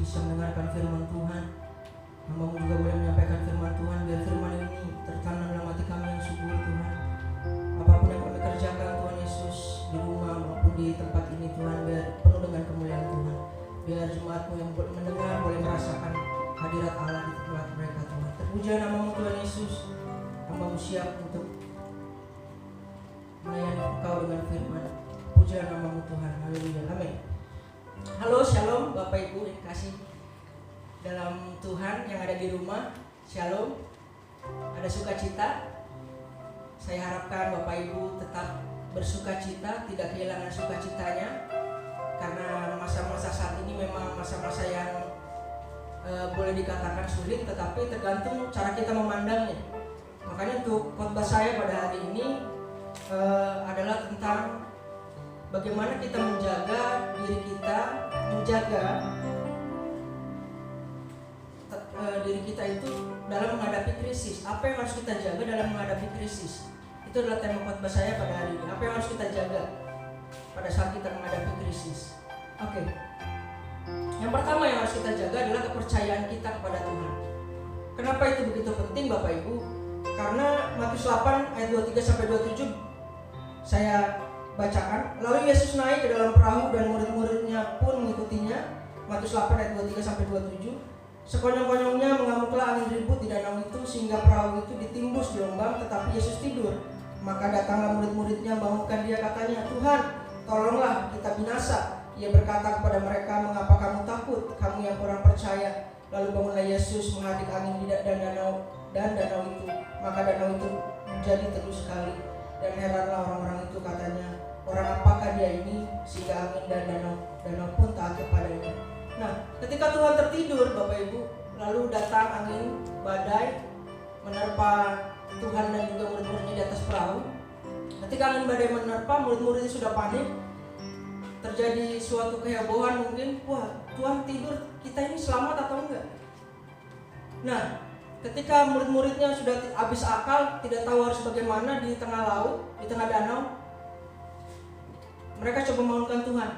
bisa mendengarkan firman Tuhan. Hamba-Mu juga boleh menyampaikan firman Tuhan, biar firman ini tertanam dalam hati kami yang subur Tuhan. Apapun yang kami kerjakan Tuhan Yesus, di rumah maupun di tempat ini Tuhan, biar penuh dengan kemuliaan Tuhan. Biar jemaat-Mu yang mendengar boleh merasakan hadirat Allah di tempat mereka Tuhan. Terpuji nama-Mu Tuhan Yesus. Hamba-Mu siap untuk melayani Engkau dengan firman. Puji nama-Mu Tuhan. Haleluya. Amin. Halo, shalom Bapak Ibu yang kasih dalam Tuhan yang ada di rumah. Shalom. Ada sukacita. Saya harapkan Bapak Ibu tetap bersukacita, tidak kehilangan sukacitanya. Karena masa-masa saat ini memang masa-masa yang boleh dikatakan sulit, tetapi tergantung cara kita memandangnya. Makanya untuk khotbah saya pada hari ini adalah tentang bagaimana kita menjaga diri kita, diri kita itu dalam menghadapi krisis. Apa yang harus kita jaga dalam menghadapi krisis? Itu adalah tema khotbah saya pada hari ini. Apa yang harus kita jaga pada saat kita menghadapi krisis? Oke. Yang pertama yang harus kita jaga adalah kepercayaan kita kepada Tuhan. Kenapa itu begitu penting Bapak Ibu? Karena Matius 8 ayat 23-27 saya bacakan. Lalu Yesus naik ke dalam perahu dan murid-muridnya pun mengikutinya. Matius 8 ayat 23-27. Sekonyong-konyongnya mengamuklah angin ribut di danau itu sehingga perahu itu ditimbus gelombang, tetapi Yesus tidur. Maka datanglah murid-muridnya membangunkan dia, katanya, Tuhan, tolonglah, kita binasa. Ia berkata kepada mereka, mengapa kamu takut, kamu yang kurang percaya? Lalu bangunlah Yesus menghadik angin dan danau itu. Maka danau itu menjadi teduh sekali. Dan heranlah orang-orang itu, katanya, orang apakah dia ini sehingga angin dan danau pun taat kepadanya. Nah, ketika Tuhan tertidur Bapak Ibu, lalu datang angin badai menerpa Tuhan dan juga murid-muridnya di atas perahu. Ketika angin badai menerpa, murid-muridnya sudah panik. Terjadi suatu kehebohan mungkin, wah Tuhan tidur, kita ini selamat atau enggak? Nah, ketika murid-muridnya sudah habis akal, tidak tahu harus bagaimana di tengah laut, di tengah danau, mereka coba membangunkan Tuhan.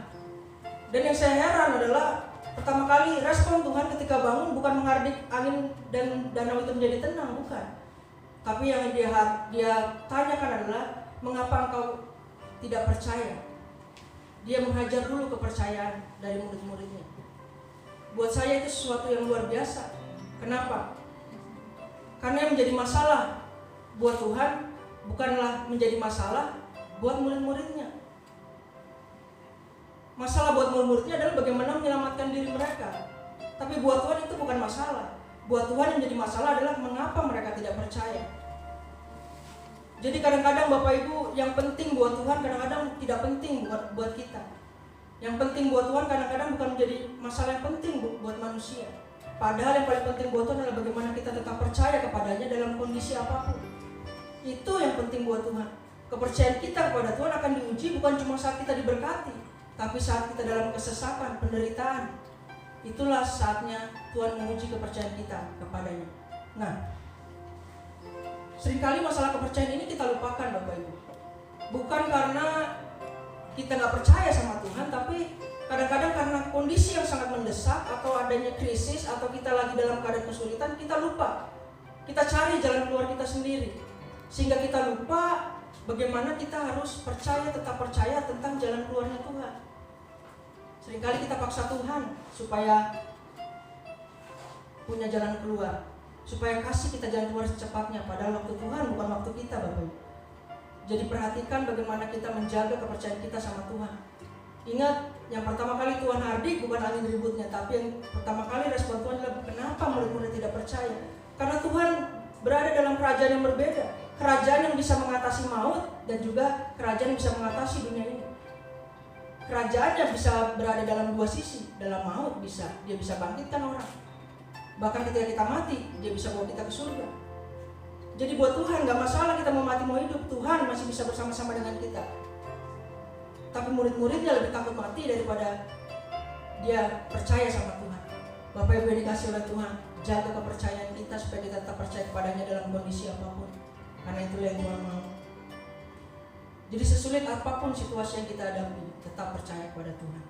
Dan yang saya heran adalah pertama kali respon Tuhan ketika bangun bukan menghardik angin dan danau itu menjadi tenang, bukan. Tapi yang dia tanyakan adalah, mengapa engkau tidak percaya? Dia menghajar dulu kepercayaan dari murid-muridnya. Buat saya itu sesuatu yang luar biasa. Kenapa? Karena yang menjadi masalah buat Tuhan bukanlah menjadi masalah buat murid-muridnya. Masalah buat murid-muridnya adalah bagaimana menyelamatkan diri mereka. Tapi buat Tuhan itu bukan masalah. Buat Tuhan yang jadi masalah adalah mengapa mereka tidak percaya. Jadi kadang-kadang Bapak Ibu, yang penting buat Tuhan kadang-kadang tidak penting buat kita. Yang penting buat Tuhan kadang-kadang bukan menjadi masalah yang penting buat manusia. Padahal yang paling penting buat Tuhan adalah bagaimana kita tetap percaya kepadanya dalam kondisi apapun. Itu yang penting buat Tuhan. Kepercayaan kita kepada Tuhan akan diuji bukan cuma saat kita diberkati, tapi saat kita dalam kesesakan, penderitaan. Itulah saatnya Tuhan menguji kepercayaan kita kepadanya. Nah, seringkali masalah kepercayaan ini kita lupakan Bapak Ibu. Bukan karena kita gak percaya sama Tuhan, tapi kadang-kadang karena kondisi yang sangat mendesak atau adanya krisis atau kita lagi dalam keadaan kesulitan, kita lupa. Kita cari jalan keluar kita sendiri. Sehingga kita lupa bagaimana kita harus percaya, tetap percaya tentang jalan keluarnya Tuhan. Seringkali kita paksa Tuhan supaya punya jalan keluar, supaya kasih kita jalan keluar secepatnya, padahal waktu Tuhan bukan waktu kita Bapak Ibu. Jadi perhatikan bagaimana kita menjaga kepercayaan kita sama Tuhan. Ingat, yang pertama kali Tuhan hardik bukan angin ributnya, tapi yang pertama kali respon Tuhan adalah kenapa murid-murid tidak percaya? Karena Tuhan berada dalam kerajaan yang berbeda, kerajaan yang bisa mengatasi maut dan juga kerajaan yang bisa mengatasi dunia ini. Kerajaan yang bisa berada dalam dua sisi, dalam maut dia bisa bangkitkan orang. Bahkan ketika kita mati, dia bisa bawa kita ke surga. Jadi buat Tuhan gak masalah kita mau mati mau hidup, Tuhan masih bisa bersama-sama dengan kita. Tapi murid-muridnya lebih takut mati daripada dia percaya sama Tuhan. Bapak Ibu yang dikasih oleh Tuhan, jaga kepercayaan kita supaya kita tetap percaya kepadanya dalam kondisi apapun. Karena itulah yang Tuhan mau. Jadi sesulit apapun situasi yang kita hadapi, tetap percaya kepada Tuhan.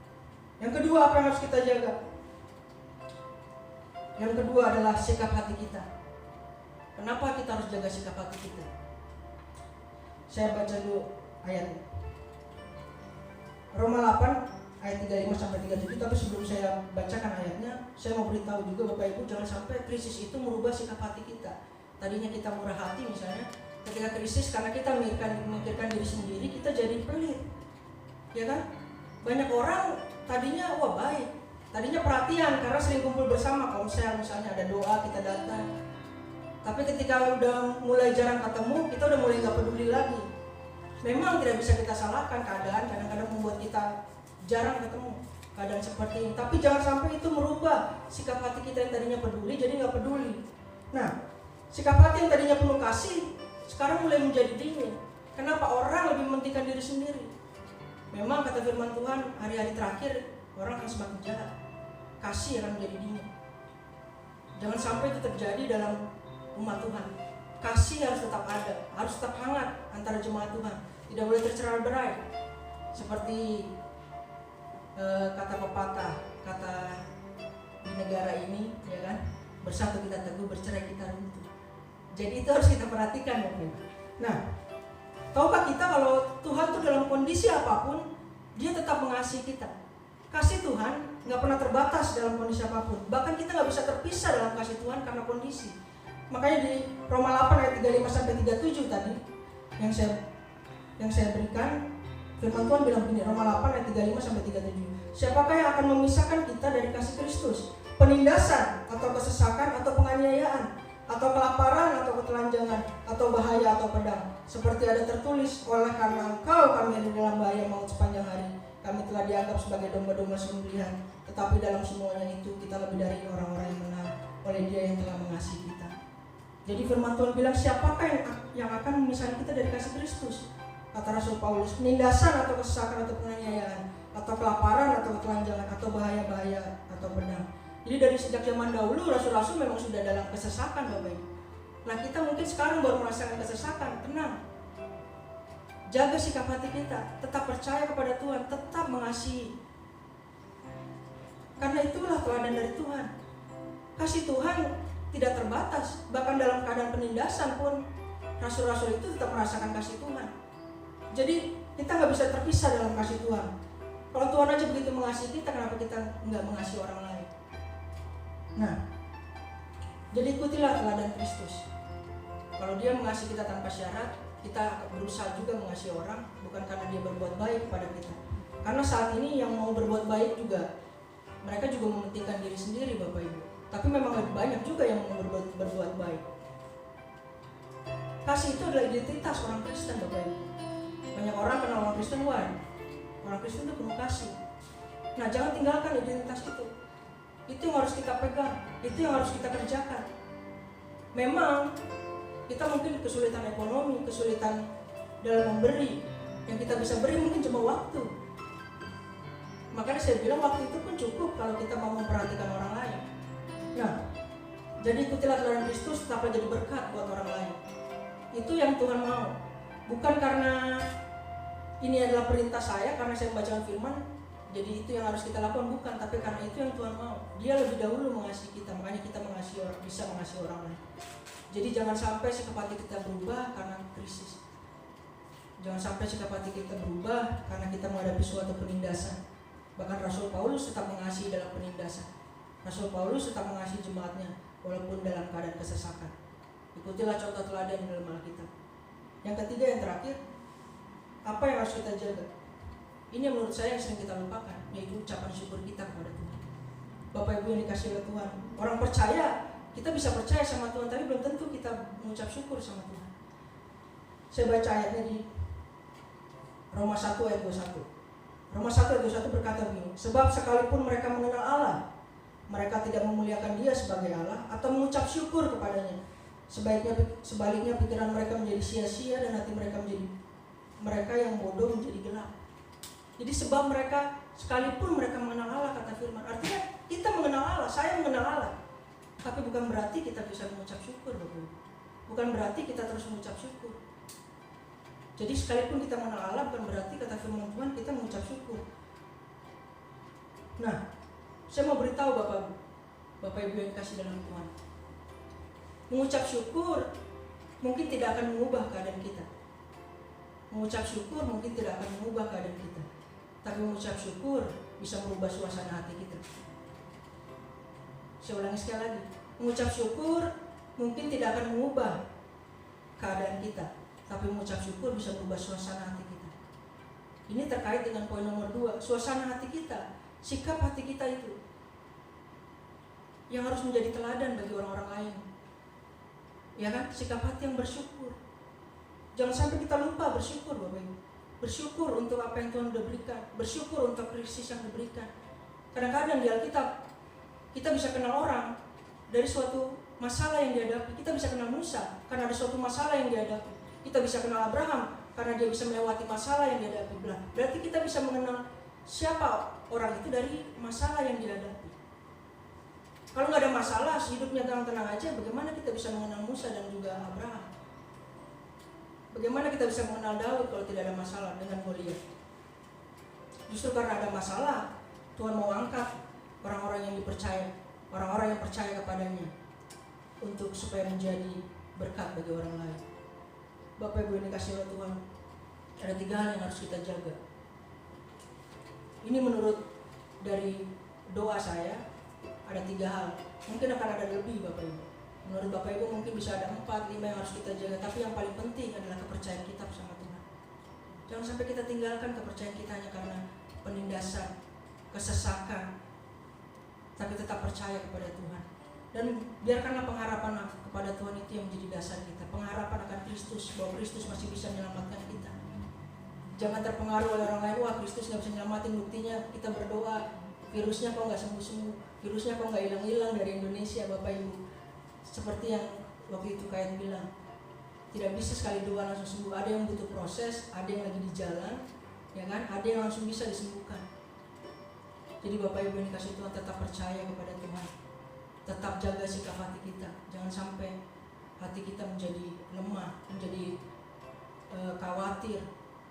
Yang kedua, apa yang harus kita jaga? Yang kedua adalah sikap hati kita. Kenapa kita harus jaga sikap hati kita? Saya baca dulu ayatnya. Roma 8 ayat 35 sampai 37. Tapi sebelum saya bacakan ayatnya, saya mau beritahu juga Bapak Ibu, jangan sampai krisis itu merubah sikap hati kita. Tadinya kita murah hati misalnya, ketika krisis karena kita memikirkan diri sendiri, kita jadi pelit. Ya kan? Banyak orang tadinya baik, tadinya perhatian karena sering kumpul bersama, konser misalnya ada doa kita datang. Tapi ketika udah mulai jarang ketemu, kita udah mulai gak peduli lagi. Memang tidak bisa kita salahkan, keadaan kadang-kadang membuat kita jarang ketemu, keadaan seperti ini. Tapi jangan sampai itu merubah sikap hati kita yang tadinya peduli jadi gak peduli. Nah, sikap hati yang tadinya penuh kasih sekarang mulai menjadi dingin. Kenapa? Orang lebih mementingkan diri sendiri. Memang kata firman Tuhan, hari-hari terakhir orang akan semakin jahat, kasih akan menjadi dingin. Jangan sampai itu terjadi dalam umat Tuhan. Kasih harus tetap ada, harus tetap hangat antara jemaat Tuhan. Tidak boleh tercerai-berai. Seperti kata pepatah, kata di negara ini, ya kan, bersatu kita teguh, bercerai kita runtuh. Jadi itu harus kita perhatikan, Bapak. Nah, tahukah kita kalau Tuhan tuh dalam kondisi apapun, Dia tetap mengasihi kita. Kasih Tuhan nggak pernah terbatas dalam kondisi apapun. Bahkan kita nggak bisa terpisah dalam kasih Tuhan karena kondisi. Makanya di Roma 8 ayat 35 sampai 37 tadi yang saya berikan, firman Tuhan bilang begini, Roma 8 ayat 35 sampai 37. Siapakah yang akan memisahkan kita dari kasih Kristus? Penindasan atau kesesakan atau penganiayaan atau kelaparan atau ketelanjangan atau bahaya atau pedang? Seperti ada tertulis, oleh karena engkau kami ada dalam bahaya maut sepanjang hari. Kami telah dianggap sebagai domba-domba sembelihan, tetapi dalam semuanya itu kita lebih dari orang-orang yang menang oleh Dia yang telah mengasihi kita. Jadi firman Tuhan bilang, siapakah yang akan memisahkan kita dari kasih Kristus? Kata Rasul Paulus, penindasan atau kesesakan atau penganiayaan atau kelaparan atau ketelanjangan atau bahaya-bahaya atau pedang. Jadi dari sejak zaman dahulu rasul-rasul memang sudah dalam kesesakan, Bapak Ibu. Nah, kita mungkin sekarang baru merasakan kesesakan. Tenang, jaga sikap hati kita, tetap percaya kepada Tuhan, tetap mengasihi. Karena itulah teladan dari Tuhan. Kasih Tuhan tidak terbatas, bahkan dalam keadaan penindasan pun rasul-rasul itu tetap merasakan kasih Tuhan. Jadi kita nggak bisa terpisah dalam kasih Tuhan. Kalau Tuhan aja begitu mengasihi kita, kenapa kita nggak mengasihi orang lain? Nah, jadi ikutilah teladan Kristus. Kalau Dia mengasihi kita tanpa syarat, kita berusaha juga mengasihi orang, bukan karena Dia berbuat baik kepada kita. Karena saat ini yang mau berbuat baik juga, mereka juga mementingkan diri sendiri, Bapak Ibu. Tapi memang lebih banyak juga yang mau berbuat baik. Kasih itu adalah identitas orang Kristen, Bapak Ibu. Banyak orang kenal orang Kristen, orang Kristen itu penuh kasih. Nah, jangan tinggalkan identitas itu. Itu yang harus kita pegang, itu yang harus kita kerjakan. Memang kita mungkin kesulitan ekonomi, kesulitan dalam memberi. Yang kita bisa beri mungkin cuma waktu. Makanya saya bilang waktu itu pun cukup kalau kita mau memperhatikan orang lain. Nah, jadi ikutilah teladan Kristus, tetaplah jadi berkat buat orang lain. Itu yang Tuhan mau. Bukan karena ini adalah perintah saya, karena saya membacakan firman, jadi itu yang harus kita lakukan, bukan. Tapi karena itu yang Tuhan mau. Dia lebih dahulu mengasihi kita, makanya kita bisa mengasihi orang lain. Jadi jangan sampai sikap hati kita berubah karena krisis. Jangan sampai sikap hati kita berubah karena kita menghadapi suatu penindasan. Bahkan Rasul Paulus tetap mengasihi dalam penindasan. Rasul Paulus tetap mengasihi jemaatnya walaupun dalam keadaan kesesakan. Ikutilah contoh teladan di dalam Alkitab. Yang ketiga, yang terakhir, apa yang harus kita jaga? Ini yang menurut saya yang sering kita lupakan, yaitu ucapan syukur kita kepada Tuhan. Bapak Ibu yang dikasihi oleh Tuhan, orang percaya, kita bisa percaya sama Tuhan, tapi belum tentu kita mengucap syukur sama Tuhan. Saya baca ayatnya di Roma 1 ayat 21. Roma 1 ayat 21 berkata begini, sebab sekalipun mereka mengenal Allah, mereka tidak memuliakan Dia sebagai Allah atau mengucap syukur kepadanya. Sebaliknya pikiran mereka menjadi sia-sia dan hati mereka yang bodoh menjadi gelap. Jadi sebab mereka, sekalipun mereka mengenal Allah, kata firman, artinya kita mengenal Allah, saya mengenal Allah. Tapi bukan berarti kita bisa mengucap syukur, Bapak. Bukan berarti kita terus mengucap syukur. Jadi sekalipun kita mengenal Allah, bukan berarti kata firman Tuhan kita mengucap syukur. Nah, saya mau beritahu Bapak Bapak Ibu yang kasih dalam Tuhan. Mengucap syukur mungkin tidak akan mengubah keadaan kita. Mengucap syukur mungkin tidak akan mengubah keadaan kita. Tapi mengucap syukur bisa merubah suasana hati kita. Saya ulangi sekali lagi. Mengucap syukur mungkin tidak akan mengubah keadaan kita. Tapi mengucap syukur bisa merubah suasana hati kita. Ini terkait dengan poin nomor 2, suasana hati kita, sikap hati kita itu yang harus menjadi teladan bagi orang-orang lain. Ya kan? Sikap hati yang bersyukur. Jangan sampai kita lupa bersyukur, Bapak Ibu. Bersyukur untuk apa yang Tuhan sudah berikan, bersyukur untuk krisis yang diberikan. Kadang-kadang di Alkitab kita bisa kenal orang dari suatu masalah yang dihadapi. Kita bisa kenal Musa karena ada suatu masalah yang dihadapi. Kita bisa kenal Abraham karena dia bisa melewati masalah yang dihadapi. Berarti kita bisa mengenal siapa orang itu dari masalah yang dihadapi. Kalau nggak ada masalah, hidupnya tenang-tenang aja, bagaimana kita bisa mengenal Musa dan juga Abraham? Bagaimana kita bisa mengenal Daud kalau tidak ada masalah dengan Goliat? Justru karena ada masalah, Tuhan mau angkat orang-orang yang dipercaya, orang-orang yang percaya kepadanya, untuk supaya menjadi berkat bagi orang lain. Bapak Ibu yang dikasihi oleh Tuhan, ada 3 hal yang harus kita jaga. Ini menurut dari doa saya, ada 3 hal. Mungkin akan ada lebih, Bapak Ibu. Menurut Bapak Ibu mungkin bisa ada 4, 5 yang harus kita jaga. Tapi yang paling penting adalah kepercayaan kita bersama Tuhan. Jangan sampai kita tinggalkan kepercayaan kita hanya karena penindasan, kesesakan, tapi tetap percaya kepada Tuhan. Dan biarkanlah pengharapan kepada Tuhan itu yang menjadi dasar kita. Pengharapan akan Kristus, bahwa Kristus masih bisa menyelamatkan kita. Jangan terpengaruh oleh orang lain, wah Kristus gak bisa menyelamatin, buktinya kita berdoa, virusnya kok gak sembuh-sembuh, virusnya kok gak hilang-hilang dari Indonesia, Bapak Ibu. Seperti yang waktu itu Kain bilang, tidak bisa sekali doa langsung sembuh. Ada yang butuh proses, ada yang lagi di jalan, ya kan? Ada yang langsung bisa disembuhkan. Jadi Bapak Ibu yang dikasih Tuhan, tetap percaya kepada Tuhan. Tetap jaga sikap hati kita. Jangan sampai hati kita menjadi lemah, menjadi khawatir.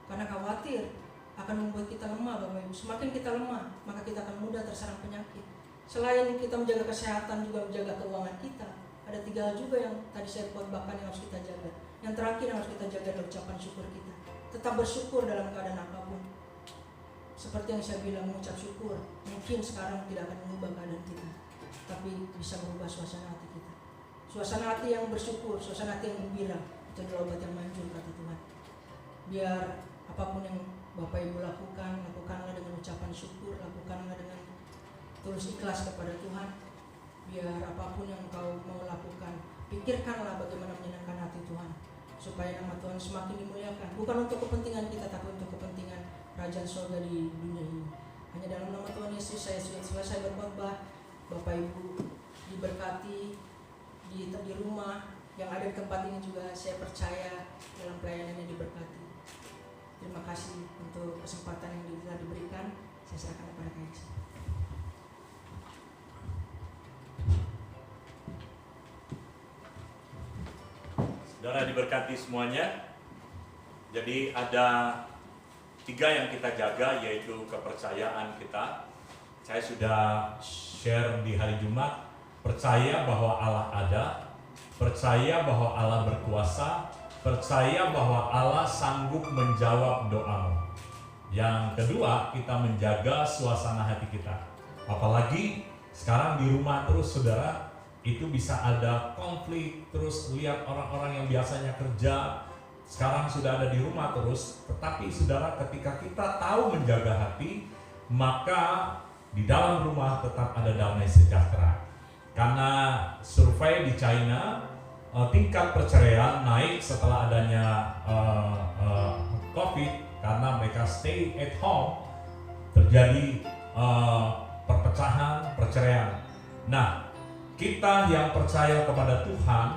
Karena khawatir akan membuat kita lemah, Bapak Ibu. Semakin kita lemah, maka kita akan mudah terserang penyakit. Selain kita menjaga kesehatan, juga menjaga keuangan kita. Ada 3 hal juga yang tadi saya khotbahkan yang harus kita jaga. Yang terakhir yang harus kita jaga adalah ucapan syukur kita. Tetap bersyukur dalam keadaan apapun. Seperti yang saya bilang, mengucap syukur mungkin sekarang tidak akan mengubah keadaan kita, tapi bisa mengubah suasana hati kita. Suasana hati yang bersyukur, suasana hati yang gembira, itu adalah obat yang manjur, kata Tuhan. Biar apapun yang Bapak Ibu lakukan, lakukanlah dengan ucapan syukur, lakukanlah dengan tulus ikhlas kepada Tuhan. Biar apapun yang engkau mau lakukan, pikirkanlah bagaimana menyenangkan hati Tuhan, supaya nama Tuhan semakin dimuliakan. Bukan untuk kepentingan kita, tapi untuk kepentingan Kerajaan Surga di dunia ini. Hanya dalam nama Tuhan Yesus saya selesai berkhotbah. Bapak Ibu diberkati di rumah, yang ada di tempat ini juga saya percaya dalam pelayanannya diberkati. Terima kasih untuk kesempatan yang telah diberikan. Saya serahkan kepada Kak Yesus. Saudara diberkati semuanya. Jadi ada 3 yang kita jaga, yaitu kepercayaan kita. Saya sudah share di hari Jumat, percaya bahwa Allah ada, percaya bahwa Allah berkuasa, percaya bahwa Allah sanggup menjawab doamu. Yang kedua, kita menjaga suasana hati kita. Apalagi sekarang di rumah terus, saudara, itu bisa ada konflik, terus lihat orang-orang yang biasanya kerja, sekarang sudah ada di rumah terus. Tetapi saudara, ketika kita tahu menjaga hati, maka di dalam rumah tetap ada damai sejahtera. Karena survei di China, tingkat perceraian naik setelah adanya COVID, karena mereka stay at home, terjadi perpecahan, perceraian. Nah, kita yang percaya kepada Tuhan,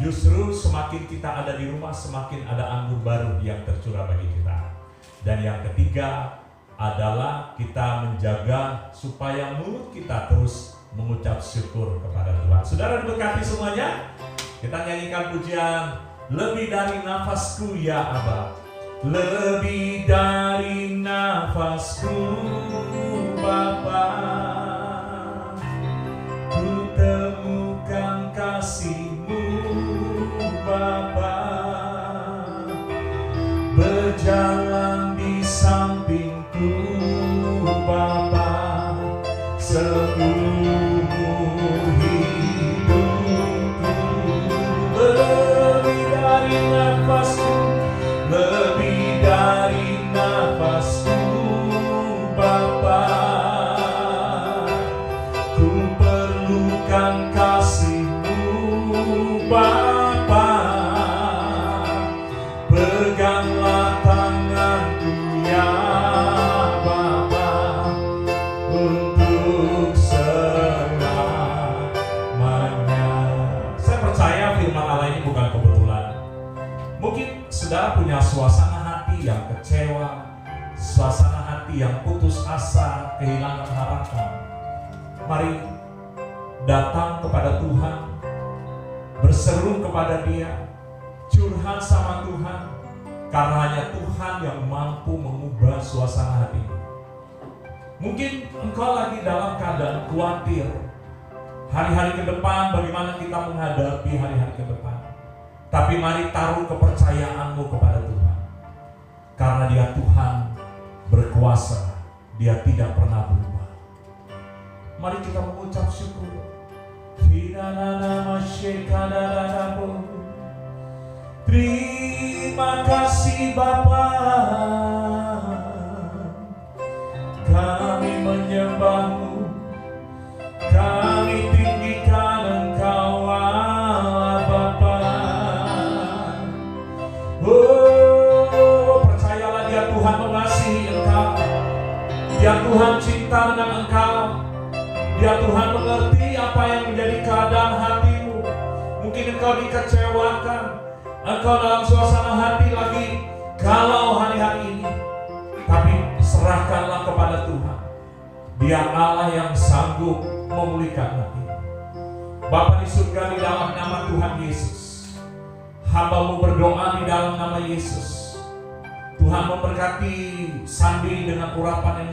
justru semakin kita ada di rumah, semakin ada anggur baru yang tercurah bagi kita. Dan yang ketiga adalah kita menjaga supaya mulut kita terus mengucap syukur kepada Tuhan. Saudara diberkati semuanya. Kita nyanyikan pujian Lebih Dari Nafasku Ya Aba. Lebih dari nafasku Bapa, ku kasih-Mu Bapa, berjalan di sampingku Bapa, seumur hidupku. Lebih dari nafasku, lebih dari nafasku Bapa, ku perlukan kasih-Mu Bapa. Peganglah tanganku ya Bapa, untuk selamanya. Saya percaya firman Allah ini bukan kebetulan. Mungkin saudara punya suasana hati yang kecewa, suasana hati yang putus asa, kehilangan harapan. Mari datang kepada Tuhan, berseru kepada Dia, curhat sama Tuhan, karena hanya Tuhan yang mampu mengubah suasana hati. Mungkin engkau lagi dalam keadaan khawatir, hari-hari ke depan, bagaimana kita menghadapi hari-hari ke depan. Tapi mari taruh kepercayaanmu kepada Tuhan, karena Dia Tuhan berkuasa, Dia tidak pernah berubah. Mari kita mengucap syukur. Terima kasih Bapa, kami menyembah-Mu, kami tinggikan Engkau Allah Bapa. Oh, percayalah Dia Tuhan mengasihi engkau, Dia Tuhan cinta dengan engkau, Dia Tuhan mengerti apa yang menjadi keadaan hatimu. Mungkin engkau dikecewakan, engkau dalam suasana hati lagi galau hari-hari ini, tapi serahkanlah kepada Tuhan. Dia Allah yang sanggup memulihkan hati. Bapa di surga, di dalam nama Tuhan Yesus, hamba-Mu berdoa di dalam nama Yesus. Tuhan memberkati Sandi dengan urapan yang